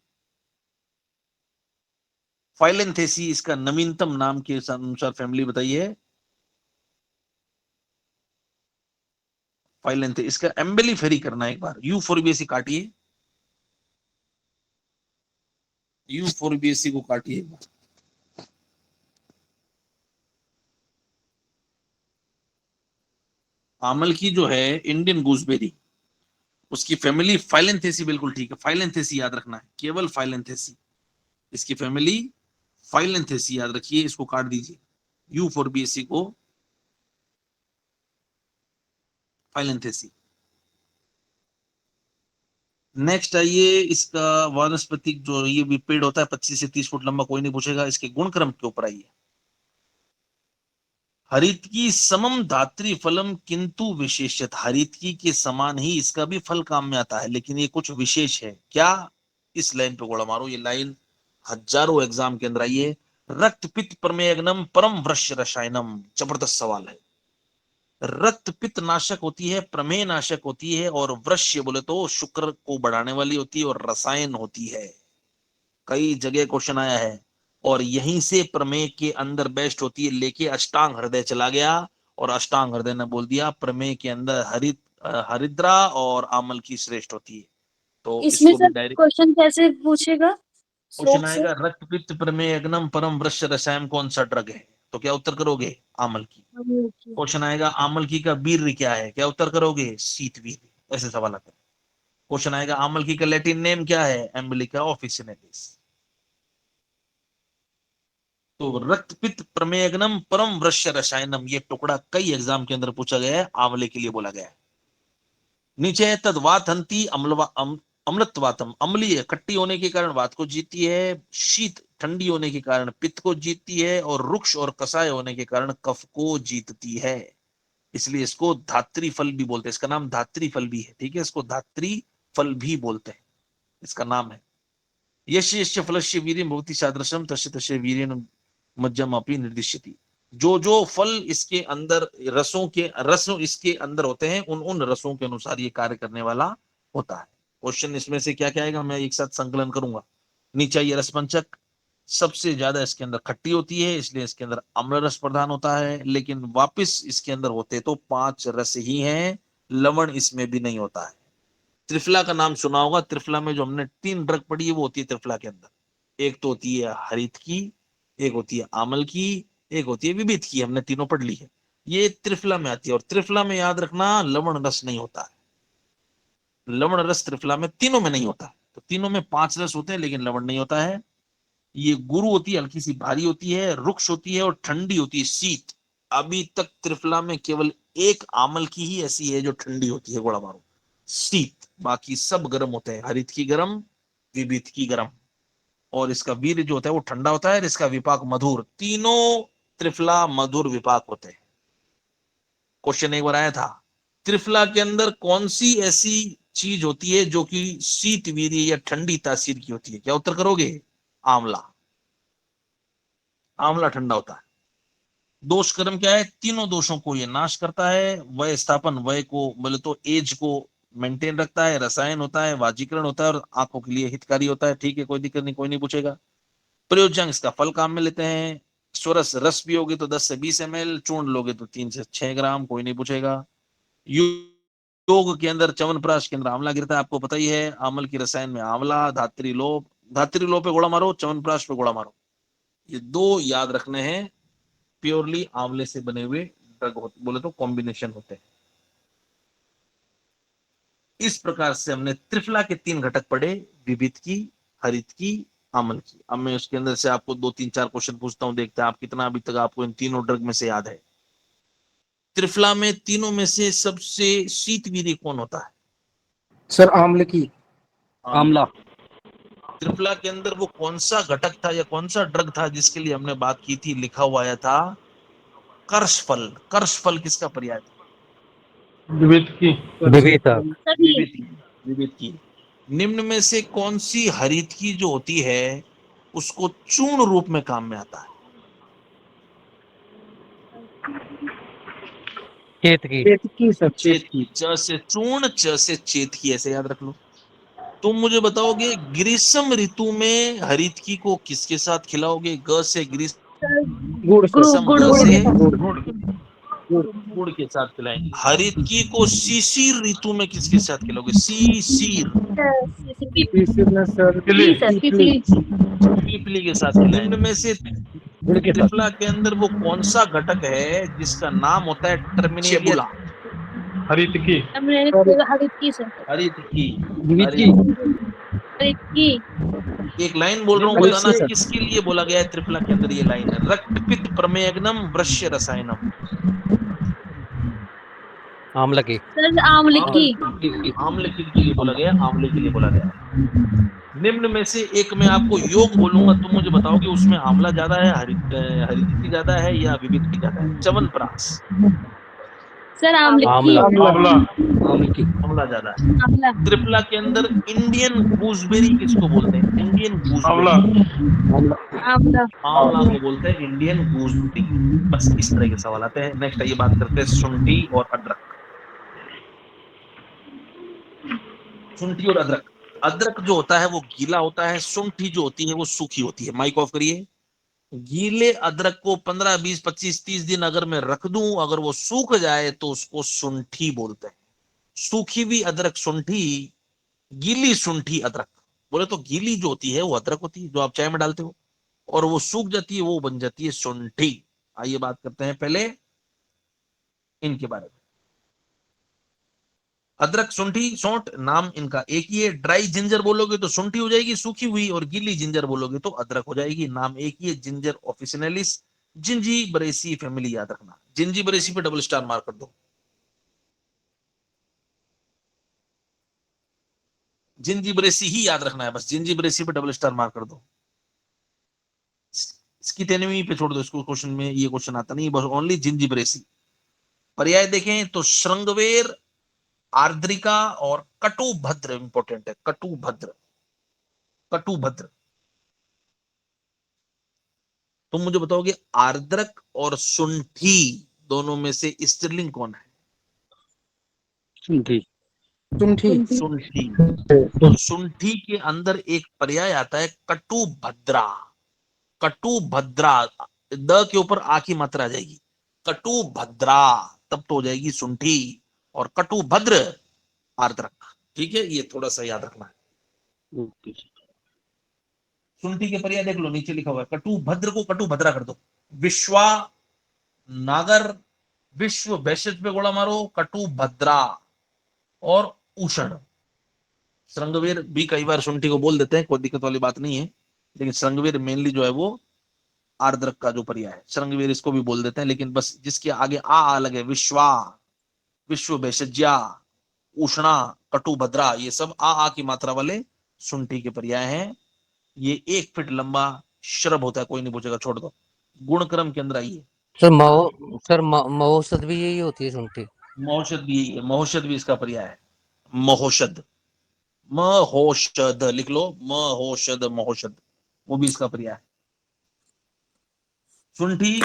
S1: फाइलेंथेसी इसका नवीनतम नाम के अनुसार फैमिली बताइए, फाइलेंथे। इसका एम्बेली फेरी करना एक बार, यूफोरबिएसी काटिए, यूफोरबिएसी को काटिए एक बार। आमल की जो है इंडियन गूसबेरी, उसकी फैमिली फाइलेंथेसी, बिल्कुल ठीक है, फाइलेंथेसी याद रखना है, केवल फाइलेंथेसी। इसकी फैमिली फाइलेंथेसी याद रखिए, इसको काट दीजिए, यूफोरबिएसी को फाइलेंथेसी। नेक्स्ट आइए, इसका वानस्पतिक जो ये भी पेड़ होता है 25 से 30 फुट लंबा, कोई नहीं पूछेगा। इसके गुणक्रम के ऊपर आइए। हरितकी समम धात्री फलम किंतु विशेषत, हरितकी के समान ही इसका भी फल काम में आता है, लेकिन ये कुछ विशेष है। क्या? इस लाइन पे गोला मारो, ये लाइन हजारों एग्जाम के अंदर आई है। रक्त पित्त प्रमेयग्नम परम वृक्ष रसायनम, जबरदस्त सवाल है। रक्त पित्त नाशक होती है, प्रमेय नाशक होती है, और वृक्ष बोले तो शुक्र को बढ़ाने वाली होती है, और रसायन होती है। कई जगह क्वेश्चन आया है, और यहीं से प्रमेय के अंदर बेस्ट होती है, लेके अष्टांग हृदय चला गया, और अष्टांग हृदय ने बोल दिया प्रमेय के अंदर हरित हरिद्रा और आमल की श्रेष्ठ होती है। तो
S4: इसमें
S1: इसको भी
S4: सर
S1: डायरेक्ट
S4: क्वेश्चन कैसे पूछेगा?
S1: क्वेश्चन
S4: श्लोक से?
S1: आएगा, रक्त पित्त प्रमेय अग्नम परम वृक्ष रसायन कौन सा ड्रग है? तो क्या उत्तर करोगे? आमल की। क्वेश्चन आएगा आमल की का वीर्य क्या है? क्या उत्तर करोगे? शीत वीर्य। ऐसे सवाल आते हैं। क्वेश्चन आएगा आमल की का लैटिन नेम क्या है? एम्बलिका ऑफिसिनेलिस। तो रक्त पित्त प्रमेयग्नम परम वृक्ष रसायनम, ये टुकड़ा कई एग्जाम के अंदर पूछा गया है, आंवले के लिए बोला गया है। नीचे है तद्वातंती अम्लत्वातम, अम्लीय खट्टी होने के कारण वात को जीतती है, शीत ठंडी होने के कारण पित्त को जीतती है, और रुक्ष और कसाय होने के कारण कफ को जीतती है। इसलिए इसको धात्री फल भी बोलते हैं। इसका नाम धात्री फल भी है, ठीक है, इसको धात्री फल भी बोलते हैं, इसका नाम है। यश यश फलस्य वीर्यं भवति सादृशम तस्य तस्य वीर्येण मज्जम अपि निर्दिश्यति। जो जो फल इसके अंदर रस इसके अंदर होते हैं, उन उन रसों के अनुसार ये कार्य करने वाला होता है। क्वेश्चन इसमें से क्या क्या आएगा, मैं एक साथ संकलन करूंगा। नीचे ये रसपंचक, सबसे ज्यादा इसके अंदर खट्टी होती है, इसलिए इसके अंदर अम्ल रस प्रधान होता है, लेकिन वापिस इसके अंदर होते तो 5 रस ही हैं, लवण इसमें भी नहीं होता है। त्रिफला का नाम सुना होगा। त्रिफला में जो हमने 3 ड्रग पढ़ी है वो होती है त्रिफला के अंदर। एक तो होती है हरित की, एक होती है आमल की, एक होती है विविध की। हमने तीनों पढ़ ली है, ये त्रिफला में आती है। और त्रिफला में याद रखना लवण रस नहीं होता है। लवण रस त्रिफला में तीनों में नहीं होता है। तो तीनों में 5 रस होते हैं, लेकिन लवण नहीं होता है। ये गुरु होती है, हल्की सी भारी होती है, रुक्ष होती है, और ठंडी होती है, शीत। अभी तक त्रिफला में केवल एक आमल की ही ऐसी है जो ठंडी होती है, गोला मारो, शीत। बाकी सब गर्म होते हैं, हरित की गर्म, विविध की गर्म, और इसका वीर्य जो होता है वो ठंडा होता है, और इसका विपाक मधुर। तीनों त्रिफला मधुर विपाक होते हैं। क्वेश्चन एक बार आया था, त्रिफला के अंदर कौन सी ऐसी चीज होती है जो कि शीत वीर्य या ठंडी तासीर की होती है? क्या उत्तर करोगे? आंवला। आंवला ठंडा होता है। दोष कर्म क्या है? तीनों दोषों को ये नाश करता है। वय स्थापन, वय को बोले तो एज को मेंटेन रखता है। रसायन होता है, वाजीकरण होता है, और आंखों के लिए हितकारी होता है। ठीक है, कोई दिक्कत नहीं, कोई नहीं पूछेगा। प्रयोजन, इसका फल काम में लेते हैं। स्वरस, रस पियोगे तो 10 से 20 ml, चूर्ण लोगे तो 3 से 6 ग्राम, कोई नहीं पूछेगा। योग के अंदर च्यवनप्राश के अंदर आंवला गिरता है, आपको पता ही है। आमल की रसायन में आंवला, धात्री लोप, धात्री लोप पे गोला मारो, च्यवनप्राश पे गोला मारो। ये 2 याद रखने हैं। प्योरली आंवले से बने हुए ड्रग बोले तो कॉम्बिनेशन होते हैं। इस प्रकार से हमने त्रिफला के 3 घटक पढ़े, विविध की, हरित की, आमल की। अब मैं उसके अंदर से आपको 2 3 4 क्वेश्चन पूछता हूं, देखते हैं आप कितना अभी तक आपको इन तीनों ड्रग में से याद है। त्रिफला में तीनों में से सबसे शीतवीर्य कौन होता है?
S5: सर आम्ल की।
S3: आमला।
S1: त्रिफला के अंदर वो कौन सा घटक था या कौन सा ड्रग था जिसके लिए हमने बात की थी? लिखा हुआ आया था कर्षफल। कर्षफल किसका पर्याय था?
S6: विविध की।
S3: विविधता।
S4: सभी।
S1: विविध की। विविध की। निम्न में से कौन सी हरित की जो होती है उसको चूर्ण रूप में काम में आता है?
S3: केतकी।
S5: केतकी सर।
S1: चेत की। च से चूर्ण, च से चेत की, ऐसे याद रख लो। तुम मुझे बताओगे ग्रीष्म ऋतु में हरित की को किसके साथ खिलाओगे? ग से ग्रीष्म,
S5: गुड़ सर।
S4: गुड़
S1: ग
S4: गुड़
S1: से
S6: गुड़।
S1: गुड़ के साथ खिलाएंगे। हरित की को शिशिर ऋतु में किसके साथ खिलाओगे? शिशिर,
S5: तीसरे सर
S6: पिपली।
S5: पीपली।
S1: पीपली के साथ खिलाएंगे। निम्न में से
S3: गुड़ के साथ।
S1: त्रिफला के अंदर वो कौन सा घटक है जिसका नाम होता है टर्मिनेरिया?
S6: हरित की।
S4: हरित की सर।
S1: हरित की।
S3: विविध की।
S4: हरित की।
S1: एक लाइन बोल रहा हूँ,
S5: हरित
S1: बताना
S5: की सर।
S1: किसके लिए बोला गया है त्रिफला के अंदर ये लाइन है। रक्त पित्त प्रमेयग्नम वृश्य रसायनम।
S3: आमला की।
S4: सर आंवले की।
S1: आम्ल के लिए बोला गया, आंवले के लिए बोला गया है। निम्न में से एक मैं आपको योग बोलूंगा, तुम मुझे बताओगे उसमें आंवला ज्यादा है, हरित की ज्यादा है, या विविध की ज्यादा है? च्यवनप्राश।
S4: सर आंवले की।
S3: आमला।
S6: आंवला।
S3: आमले की।
S1: आंवला ज्यादा है।
S4: आंवला।
S1: त्रिफला के अंदर इंडियन गूसबेरी किसको बोलते हैं? इंडियन
S6: आंवला।
S1: गूसबेरी।
S4: आंवला।
S1: आंवला को बोलते हैं इंडियन गूसबेरी। बस इस तरह के सवाल आते हैं। नेक्स्ट आइए बात करते हैं शुंठी और अदरक। शुंठी और अदरक। अदरक जो होता है वो गीला होता है, शुंठी जो होती है वो सूखी होती है। माइक ऑफ करिए। गीले अदरक को 15 20 25 30 दिन अगर मैं रख दूं, अगर वो सूख जाए तो उसको शुंठी बोलते हैं। सूखी हुई अदरक शुंठी, गीली शुंठी अदरक। बोले तो गीली जो होती है वो अदरक होती है जो आप चाय में डालते हो, और वो सूख जाती है वो बन जाती है शुंठी। आइए बात करते हैं पहले इनके बारे में। अदरक शुंठी सौंठ नाम इनका एक ही है। ड्राई जिंजर बोलोगे तो शुंठी हो जाएगी सूखी हुई, और गीली जिंजर बोलोगे तो अदरक हो जाएगी। नाम एक ही है, जिंजर ऑफिसिनलिस जिंजी बरेसी फैमिली, याद रखना। जिंजी बरेसी पे डबल स्टार मार्क कर दो। जिंजी बरेसी ही याद रखना है, बस जिंजी बरेसी पे डबल स्टार मार्क कर दो। इसकी तेनवी पे छोड़ दो, इसको क्वेश्चन में ये क्वेश्चन आता नहीं, बस ओनली जिंजी बरेसी। पर्याय देखें तो श्रृंगवेर, आर्द्रिका और कटुभद्र इंपॉर्टेंट है। कटुभद्र, कटुभद्र। तुम मुझे बताओगे आर्द्रक और शुंठी दोनों में से स्त्रीलिंग कौन है?
S3: शुंठी।
S5: शुंठी।
S1: शुंठी। तो शुंठी के अंदर एक पर्याय आता है कटुभद्रा। कटुभद्रा, द के ऊपर आ की मात्रा आ जाएगी, कटुभद्रा, तब तो हो जाएगी शुंठी। और कटुभद्र आर्द्रक। ठीक है, ये थोड़ा सा याद रखना है।
S3: ओके।
S1: शुंठी के पर्याय देख लो, नीचे लिखा हुआ है। कटुभद्र को कटुभद्रा कर दो। विश्वा नागर, विश्व वैश्य पे गोला मारो, कटुभद्रा और उषण। श्रृंगवीर भी कई बार शुंठी को बोल देते हैं, कोई दिक्कत वाली बात नहीं है, लेकिन श्रृंगवीर मेनली जो है वो आर्द्रक का जो पर्याय है। श्रृंगवीर इसको भी बोल देते हैं, लेकिन बस जिसके आगे आ लगे, विश्वा, विश्व भेषज्या, उष्णा, कटुभद्रा, ये सब आ की मात्रा वाले शुंठी के पर्याय हैं। ये 1 फीट लंबा शरब होता है, कोई नहीं पूछेगा, छोड़ दो। गुणक्रम के अंदर आइए।
S3: सर महोषध भी यही होती है शुंठी।
S1: महोषध भी यही है, महोषध भी इसका पर्याय है। महोषध, महोषध लिख लो, महोषध, महोषध, वो भी इसका पर्याय है। शुंठी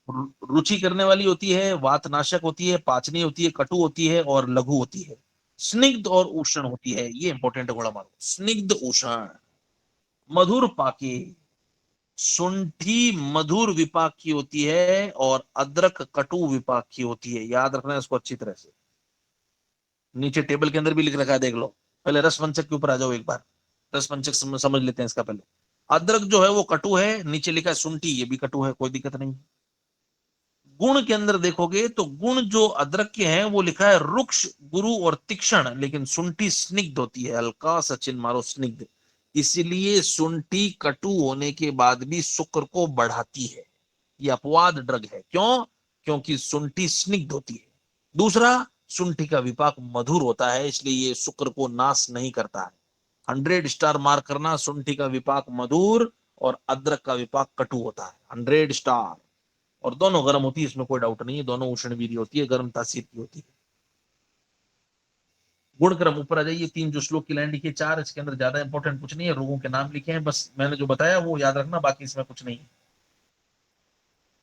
S1: रुचि करने वाली होती है, वातनाशक होती है, पाचनी होती है, कटु होती है और लघु होती है। स्निग्ध और उष्ण होती है, ये इंपॉर्टेंट है, घोड़ा मारो। स्निग्ध उष्ण, मधुर पाके। शुंठी मधुर विपाक की होती है और अदरक कटु विपाक की होती है, याद रखना है इसको अच्छी तरह से। नीचे टेबल के अंदर भी लिख रखा है, देख लो। पहले रसपंचक के ऊपर आ जाओ एक बार, रसपंचक समझ लेते हैं इसका पहले। अदरक जो है वो कटु है, नीचे लिखा है शुंठी, ये भी कटु है, कोई दिक्कत नहीं। गुण के अंदर देखोगे तो गुण जो अदरक के हैं वो लिखा है रुक्ष, गुरु और तीक्ष्ण, लेकिन शुंठी स्निग्ध होती है, हल्का सा चिन्ह मारो, स्निग्ध। इसलिए शुंठी कटु होने के बाद भी शुक्र को बढ़ाती है, ये अपवाद ड्रग है। क्यों? क्योंकि शुंठी स्निग्ध होती है। दूसरा, शुंठी का विपाक मधुर होता है, इसलिए ये शुक्र को नाश नहीं करता है। 100 स्टार मार्क करना, शुंठी का विपाक मधुर और अदरक का विपाक कटु होता है, 100 स्टार। और दोनों गर्म होती है, इसमें कोई डाउट नहीं है, दोनों उष्णवीर्य होती है, गर्म तासीर की होती है। गुणक्रम ऊपर आ जाइए। 3 जो श्लोक की लाइन लिखी है, 4, इसके अंदर ज्यादा इंपॉर्टेंट कुछ नहीं है, रोगों के नाम लिखे हैं, बस मैंने जो बताया वो याद रखना, बाकी इसमें कुछ नहीं है।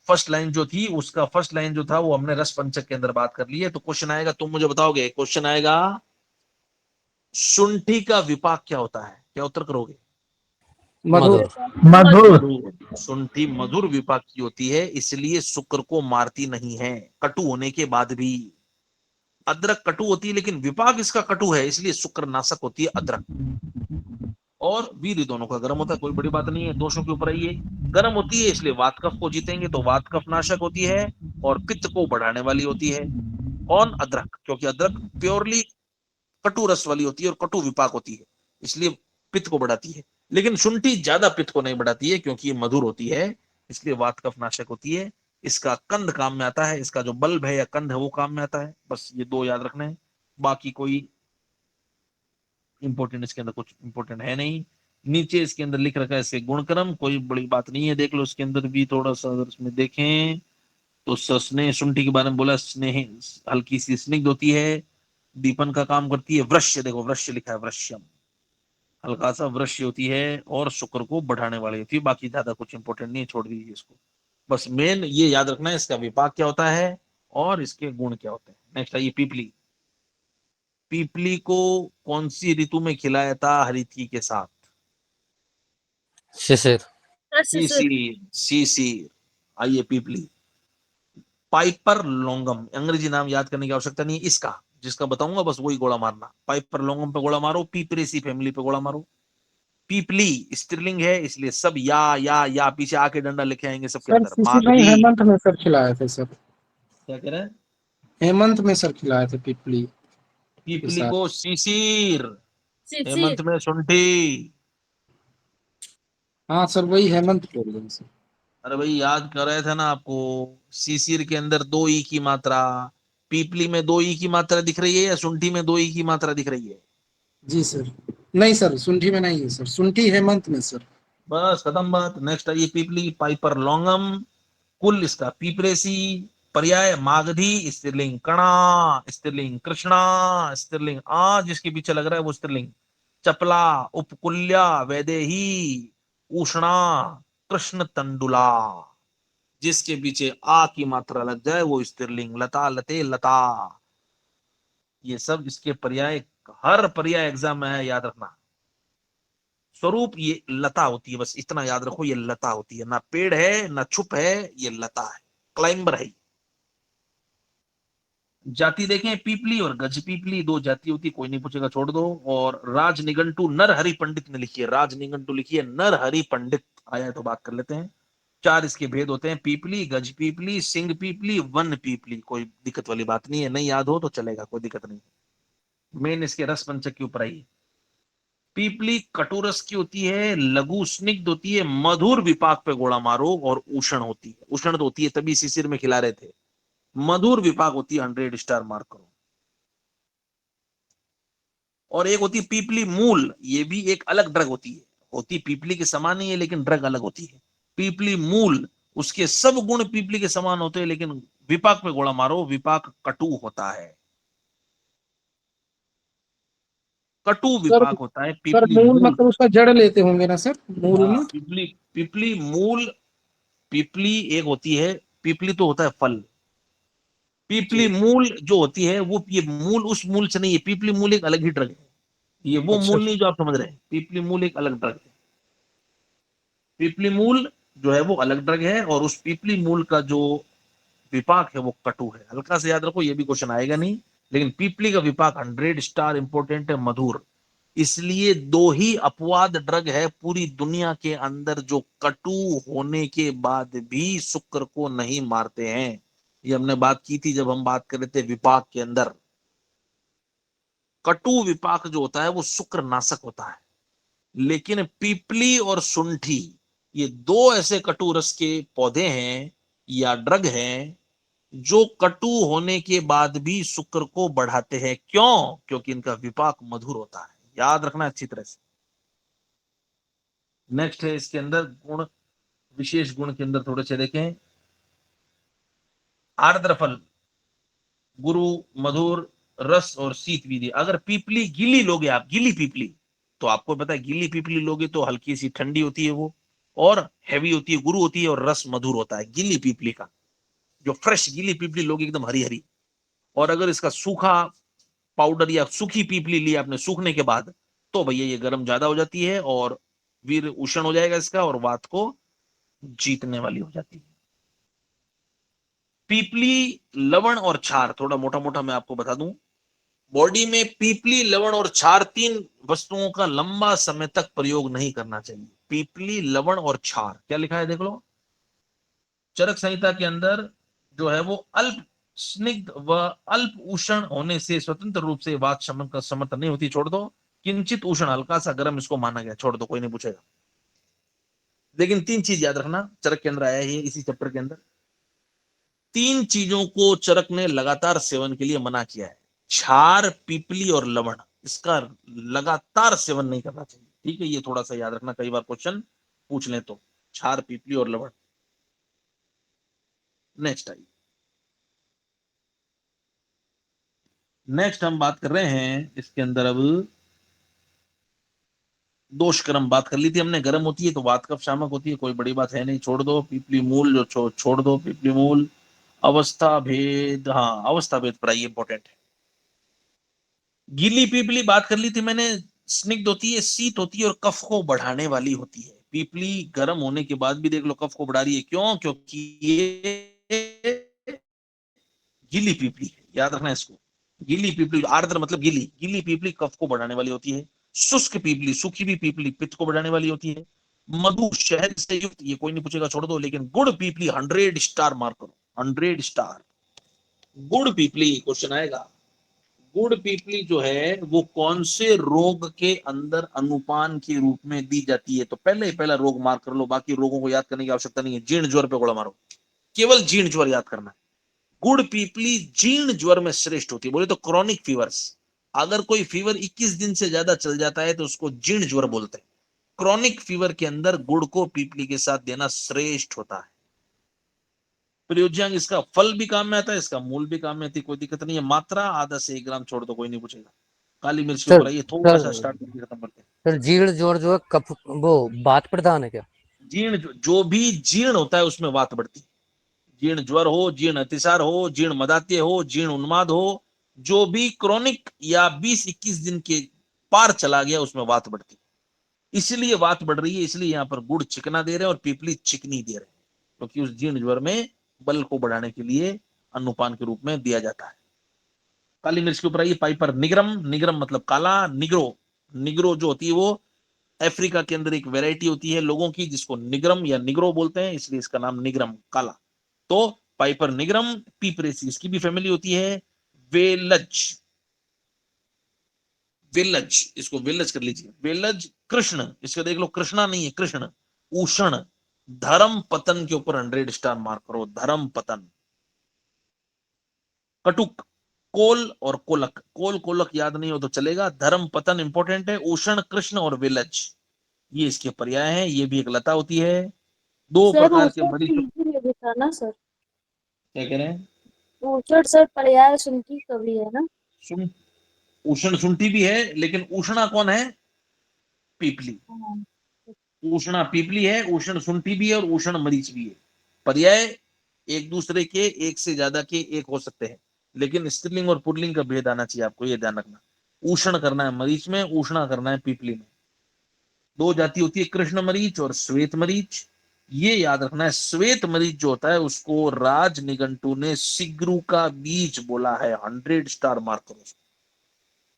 S1: फर्स्ट लाइन जो थी उसका, फर्स्ट लाइन जो था वो हमने रस पंचक के अंदर बात कर ली है। तो क्वेश्चन आएगा, तुम मुझे बताओगे, क्वेश्चन आएगा शुंठी का विपाक क्या होता है, क्या उत्तर करोगे?
S5: मधुर।
S6: मधुर।
S1: मधुर। शुंठी मधुर विपाक की होती है, इसलिए शुक्र को मारती नहीं है कटु होने के बाद भी। अदरक कटु होती है लेकिन विपाक इसका कटु है, इसलिए शुक्र नाशक होती है अदरक। और वीर्य दोनों का गर्म होता है, कोई बड़ी बात नहीं है। दोषों के ऊपर आइए। गर्म होती है इसलिए वात कफ को जीतेंगे, तो वात कफ नाशक होती है और पित्त को बढ़ाने वाली होती है। कौन? अदरक, क्योंकि अदरक प्योरली कटु रस वाली होती है और कटु विपाक होती है, इसलिए पित्त को बढ़ाती है। लेकिन शुंठी ज्यादा पित्त को नहीं बढ़ाती है, क्योंकि ये मधुर होती है, इसलिए वात कफ नाशक होती है। इसका कंद काम में आता है, इसका जो बल्ब है या कंद है वो काम में आता है। बस ये 2 याद रखने हैं, बाकी कोई इंपॉर्टेंट इसके अंदर कुछ इंपॉर्टेंट है नहीं। नीचे इसके अंदर लिख रखा है इसके गुणक्रम, कोई बड़ी बात नहीं है, देख लो इसके अंदर भी थोड़ा सा। अगर इसमें देखें तो स्नेह, शुंठी के बारे में बोला, स्नेह हल्की सी स्निग्ध होती है, दीपन का काम करती है। वृश्य, देखो वृश्य लिखा है, वृश्यम, हल्का सा वृश्य होती है और शुक्र को बढ़ाने वाली होती है। बाकी ज्यादा कुछ इंपॉर्टेंट नहीं है, छोड़ दीजिए इसको। बस मेन ये याद रखना है इसका विपाक क्या होता है और इसके गुण क्या होते हैं। नेक्स्ट आइए, पीपली। पीपली को कौन सी ऋतु में खिलाया था हरितकी के साथ?
S3: शिशिर।
S1: सीसीर, सीसीर। आइए, पीपली। पाइपर लॉन्गम, अंग्रेजी नाम याद करने की आवश्यकता नहीं है इसका। जिसका बताऊंगा बस वही गोला मारना। पाइपर लोंगम पे गोला मारो, पीपरेसी फैमिली पे गोला मारो। पीपली स्त्रीलिंग है, इसलिए सब या पीछे आके डंडा लेके आएंगे सबके
S5: सर
S1: अंदर।
S5: शिशिर नहीं,
S1: मागधी,
S5: हेमंत में सर खिलाए थे सर।
S1: क्या कह रहे हैं?
S5: हेमंत में सर खिलाए थे पीपली के
S1: पीपली
S5: साथ।
S1: को शिशिर,
S4: शिशिर।
S1: हेमंत में शुंठी।
S5: हाँ सर, वही हेमंत बोल रहे हैं सर।
S1: अरे भाई याद कर रहे थे ना आपको, शिशिर के अंदर दो ई की मात्रा, पीपली में दो ई की मात्रा दिख रही है या शुंठी में दो ई की मात्रा दिख रही है?
S5: जी सर। नहीं सर, सुंठी में नहीं है सर, सुंठी हेमंत में सर।
S1: बस खत्म बात। नेक्स्ट आइए, पीपली, पाइपर लॉन्गम, कुल इसका पीपरेसी, पर्याय मागधी, स्त्रीलिंग कणा, स्त्रीलिंग कृष्णा, स्त्रीलिंग आ जिसके पीछे लग रहा है वो स्त्रीलिंग, चपला, उपकुल्या, वैदेही, उष्णा, कृष्ण तंडुला, जिसके पीछे आ की मात्रा लग जाए वो स्त्रीलिंग, लता, लते, लता। ये सब इसके पर्याय, हर पर्याय एग्जाम में है, याद रखना। स्वरूप ये लता होती है, बस इतना याद रखो, ये लता होती है, ना पेड़ है ना छुप है, ये लता है, क्लाइंबर है। जाति देखें, पीपली और गज पीपली, दो जाति होती, कोई नहीं पूछेगा, छोड़ दो। और राज निघंटू नरहरि पंडित ने लिखी है, राज निघंटू लिखी है, नरहरि पंडित आया है तो बात कर लेते हैं। चार इसके भेद होते हैं, पीपली, गज पीपली, सिंह पीपली, वन पीपली। कोई दिक्कत वाली बात नहीं है, नहीं याद हो तो चलेगा, कोई दिक्कत नहीं। मेन इसके रस पंचक के ऊपर आई। पीपली कटुरस की होती है, लघु स्निग्ध होती है, मधुर विपाक पे गोला मारो, और उष्ण होती है। उष्ण तो होती है, तभी शिशिर में खिला रहे थे। मधुर विपाक होती है, 100 स्टार मार्क करो। और एक होती है पीपली मूल, ये भी एक अलग ड्रग होती पीपली के समान ही है लेकिन ड्रग अलग होती है। पीपली मूल, उसके सब गुण पीपली के समान होते हैं, लेकिन विपाक पे गोला मारो, विपाक कटु होता है, कटु
S5: सर
S1: विपाक होता है
S5: सर
S1: पीपली
S5: मूल
S1: मूल।
S5: मतलब उसका जड़ लेते होंगे ना सर, मूल
S1: हाँ,
S5: में।
S1: पीपली, पीपली मूल, पीपली एक होती है, पीपली तो होता है फल। पीपली
S5: जी।
S1: मूल जो होती है वो, ये मूल उस मूल से नहीं है, पीपली मूल एक अलग ही ड्रग है। ये वो
S5: अच्छा
S1: मूल नहीं जो आप समझ रहे हैं, पीपली मूल एक अलग ड्रग है। पीपली मूल जो है वो अलग ड्रग है, और उस पीपली मूल का जो विपाक है वो कटु है। हल्का से याद रखो, ये भी क्वेश्चन आएगा नहीं, लेकिन पीपली का विपाक 100 स्टार इंपोर्टेंट है, मधुर। इसलिए दो ही अपवाद ड्रग है पूरी दुनिया के अंदर जो कटु होने के बाद भी शुक्र को नहीं मारते हैं। ये हमने बात की थी जब हम बात कर रहे थे विपाक के अंदर। कटु विपाक जो होता है वो शुक्र नाशक होता है, लेकिन पीपली और सुंठी, ये दो ऐसे कटु रस के पौधे हैं या ड्रग हैं जो कटु होने के बाद भी शुक्र को बढ़ाते हैं। क्यों? क्योंकि इनका विपाक मधुर होता है, याद रखना अच्छी तरह से। नेक्स्ट है इसके अंदर गुण, विशेष गुण के अंदर थोड़े से देखें। आर्द्र फल, गुरु, मधुर, रस और शीत विधि। अगर पीपली गीली लोगे आप, गीली पीपली, तो आपको पता है गीली पीपली लोगे तो हल्की सी ठंडी होती है वो, और हैवी होती है, गुरु होती है, और रस मधुर होता है गीली पीपली का। जो फ्रेश गीली पीपली लोगे एकदम हरी हरी। और अगर इसका सूखा पाउडर या सूखी पीपली ली आपने सूखने के बाद, तो भैया ये गर्म ज्यादा हो जाती है, और वीर उष्ण हो जाएगा इसका, और वात को जीतने वाली हो जाती है। पीपली, लवण और क्षार, थोड़ा मोटा मोटा मैं आपको बता दूं। बॉडी में पीपली, लवण और क्षार, तीन वस्तुओं का लंबा समय तक प्रयोग नहीं करना चाहिए। पीपली, लवण और क्षार, क्या लिखा है देख लो चरक संहिता के अंदर, जो है वो अल्प स्निग्ध व अल्प उष्ण होने से स्वतंत्र रूप से वात शमन का समर्थन नहीं होती, छोड़ दो। किंचित उष्ण, हल्का सा गर्म इसको माना गया, छोड़ दो, कोई नहीं पूछेगा। लेकिन तीन चीज याद रखना, चरक के अंदर आया है इसी चैप्टर के अंदर, तीन चीजों को चरक ने लगातार सेवन के लिए मना किया है। क्षार, पीपली और लवण, इसका लगातार सेवन नहीं करना चाहिए, ठीक है? ये थोड़ा सा याद रखना, कई बार क्वेश्चन पूछ लें तो। क्षार, पीपली और लवण। नेक्स्ट आई, नेक्स्ट हम बात कर रहे हैं इसके अंदर अब, दोष कर्म बात कर ली थी हमने। गर्म होती है तो वात कफ शामक होती है, कोई बड़ी बात है नहीं, छोड़ दो। पीपली मूल जो छोड़ दो, पीपली मूल। अवस्था भेद, हाँ अवस्था भेद पर इंपॉर्टेंट है। गीली पीपली बात कर ली थी मैंने, स्निग्ध होती है, शीत होती है, और कफ को बढ़ाने वाली होती है। पीपली गर्म होने के बाद भी देख लो कफ को बढ़ा रही है, क्यों? क्योंकि ये गीली पीपली है, याद रखना इसको। गीली पीपली, आर्द्र मतलब गीली, गीली पीपली कफ को बढ़ाने वाली होती है। शुष्क पीपली, सूखी भी पीपली पित्त को बढ़ाने वाली होती है। मधु शहद से युक्त, ये कोई नहीं पूछेगा छोड़ दो, लेकिन गुड़ पीपली 100 स्टार मार्क करो, 100 स्टार। गुड़ पीपली क्वेश्चन आएगा। गुड़ पीपली जो है वो कौन से रोग के अंदर अनुपान के रूप में दी जाती है? तो पहला रोग मार्क कर लो, बाकी रोगों को याद करने की आवश्यकता नहीं है। जीर्ण ज्वर पे गोला मारो, केवल जीर्ण ज्वर याद करना है। गुड़ पीपली जीर्ण ज्वर में श्रेष्ठ होती है। बोले तो क्रॉनिक फीवर्स, अगर कोई फीवर 21 दिन से ज्यादा चल जाता है तो उसको जीर्ण ज्वर बोलते हैं। क्रॉनिक फीवर के अंदर गुड़ को पीपली के साथ देना श्रेष्ठ होता है। प्रयोज्यांग, इसका फल भी काम में आता है, इसका मूल भी काम में आती है, कोई दिक्कत नहीं है। मात्रा आधा से 1 ग्राम छोड़ दो, कोई नहीं पूछेगा। काली मिर्च के
S3: सर
S1: ऊपर आइए, थोड़ा सा
S3: सर
S1: स्टार्ट करके खत्म करते हैं।
S3: सर जीर्ण जोड़ जो है कफ, वो बात प्रधान है क्या?
S1: जीर्ण, जो भी जीर्ण होता है उसमें वात बढ़ती है। जीर्ण ज्वर हो, जीर्ण अतिसार हो, जीर्ण मदात्य हो, जीर्ण उन्माद हो, जो भी क्रॉनिक या 20-21 दिन के पार चला गया उसमें वात बढ़ती है। इसलिए वात बढ़ रही है, इसलिए यहाँ पर गुड़ चिकना दे रहे हैं और पीपली चिकनी दे रहे हैं, क्योंकि उस जीर्ण ज्वर में बल को बढ़ाने के लिए अनुपान के रूप में दिया जाता है। काली मिर्च के ऊपर आइए, पाइपर निग्रम, निग्रम मतलब काला। निग्रो, निग्रो जो होती है वो अफ्रीका के अंदर एक वैरायटी होती है लोगों की, जिसको निग्रम या निग्रो बोलते हैं, इसलिए इसका नाम निग्रम काला। तो पाइपर निग्रम, पीपरेसी इसकी भी फैमिली होती है। वेलज, वेलज, इसको वेलज कर लीजिए। वेलज कृष्ण, इसको देख लो, कृष्णा नहीं है, कृष्ण। उषण, धर्म पतन के ऊपर 100 स्टार मार्क करो, धर्म पतन। कटुक, कोल और कोलक, कोल कोलक याद नहीं हो तो चलेगा, धर्म पतन इंपॉर्टेंट है। उषण, कृष्ण और वेलज ये इसके पर्याय हैं। ये भी एक लता होती है। 2
S4: सर
S1: प्रकार के
S4: ऊचड़
S1: मरीज।
S4: हिंदी में भी था ना सर?
S1: क्या कह रहे हैं?
S4: ऊचड़ सर पर्याय सुनती कवि है ना?
S1: सुन, उष्ण शुंठी भी है, लेकिन उष्णा कौन है? पीपली।
S4: हाँ।
S1: उष्णा पीपली है, उष्ण शुंठी भी है और उष्ण मरीच भी है। पर्याय एक दूसरे के, एक से ज्यादा के एक हो सकते हैं, लेकिन स्त्रीलिंग और पुल्लिंग का भेद आना चाहिए आपको, ये ध्यान रखना। उष्ण करना है मरीच में, उष्णा करना है पीपली में। 2 जाति होती है, कृष्ण मरीच और श्वेत मरीच। ये याद रखना है, श्वेत मरीच जो होता है उसको राज निघंटू ने सिगरू का बीज बोला है। 100 स्टार मार्क करो।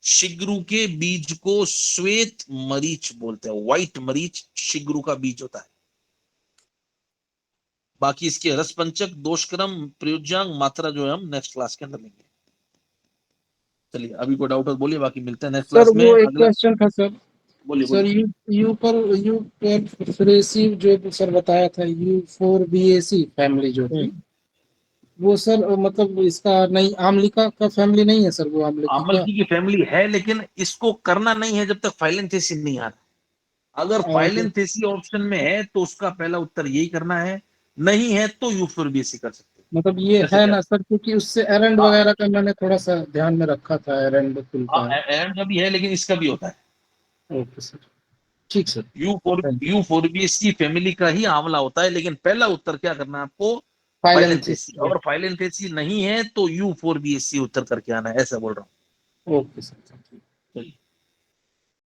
S1: शिग्रू के बीज को श्वेत मरीच बोलते हैं, व्हाइट मरीच शिग्रू का बीज होता है। बाकी इसके रस पंचक, दोषक्रम, प्रयोज्यांग, मात्रा जो है हम नेक्स्ट क्लास के अंदर लेंगे। चलिए, अभी कोई डाउट है बोलिए, बाकी मिलते हैं नेक्स्ट
S5: सर
S1: क्लास में।
S5: वो एक
S1: अगला
S5: क्वेश्चन था सर।
S1: बोलिए
S5: सर
S1: बोलिए।
S5: यू प्रेसिव जो सर बताया था, U4BAC फैमिली जो थी, वो सर मतलब इसका नहीं, आमलिका का फैमिली नहीं है सर, वो आमलिकी का?
S1: आमलकी की फैमिली है, लेकिन इसको करना नहीं है जब तक फाइलेंथेसी नहीं आ रहा। अगर
S5: और
S1: फाइलेंथेसी ऑप्शन में है तो उसका पहला उत्तर यही करना है, नहीं है तो यूफोर्बिएसी कर सकते हैं।
S5: मतलब ये
S1: जैसे
S5: है
S1: क्या?
S5: ना सर, क्योंकि उससे एरंड
S1: हाँ,
S5: वगैरह का मैंने थोड़ा सा ध्यान में रखा था, एरंड खुलता है।
S1: एरंड का भी है, लेकिन इसका भी होता है।
S5: ओके सर, ठीक sir. Thank you.
S1: Euphorbiaceae family का ही आंवला होता है, लेकिन पहला उत्तर क्या करना है आपको?
S5: फाइलेंथिस।
S1: फाइलेंथेसी। और फाइलेंथेसी नहीं है तो यूफोर्बिएसी उत्तर करके आना है, ऐसा बोल रहा हूँ।
S5: Okay sir.